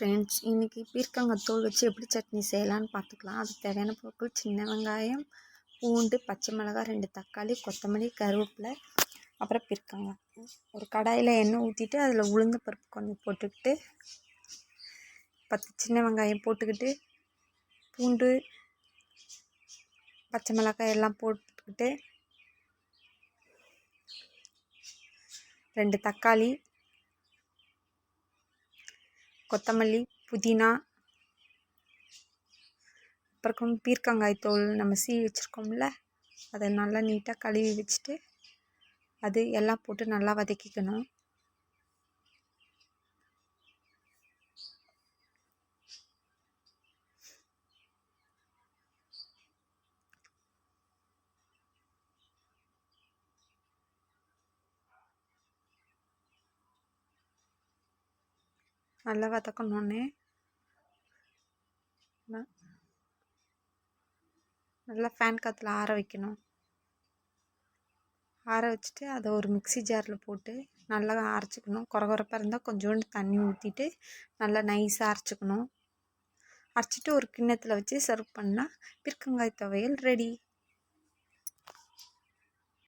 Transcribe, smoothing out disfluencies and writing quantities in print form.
Friends, இன்றைக்கி பீர்க்கங்காய் தோல் வச்சு எப்படி சட்னி செய்யலான்னு பார்த்துக்கலாம். அதுக்கு தேவையான பொருட்கள்: சின்ன வெங்காயம், பூண்டு, பச்சை மிளகாய், 2 தக்காளி, கொத்தமல்லி, கருவேப்பிலை, அப்புறம் பீர்க்கங்காய். ஒரு கடாயில் எண்ணெய் ஊற்றிட்டு அதில் உளுந்த பருப்பு கொஞ்சம் போட்டுக்கிட்டு 10 சின்ன வெங்காயம் போட்டுக்கிட்டு பூண்டு, பச்சை மிளகாய் எல்லாம் போட்டுக்கிட்டு 2 தக்காளி, கொத்தமல்லி, புதினா, அப்புறம் பீர்க்கங்காய் தோல் நம்ம சீவி வச்சுருக்கோம்ல, அதை நல்லா நீட்டாக கழுவி வச்சுட்டு அது எல்லாம் போட்டு நல்லா வதக்கிக்கணும். நல்லா வதக்கணுன்னே நல்லா ஃபேன் காற்றுல ஆற வைக்கணும். ஆற வச்சுட்டு அதை ஒரு மிக்ஸி ஜாரில் போட்டு நல்லா அரைச்சிக்கணும். கொரகொரப்பாக இருந்தால் கொஞ்சோண்டு தண்ணி ஊற்றிட்டு நல்லா நைஸாக அரைச்சிக்கணும். அரைச்சிட்டு ஒரு கிண்ணத்தில் வச்சு சர்வ் பண்ணால் பீர்க்கங்காய் துவையல் ரெடி.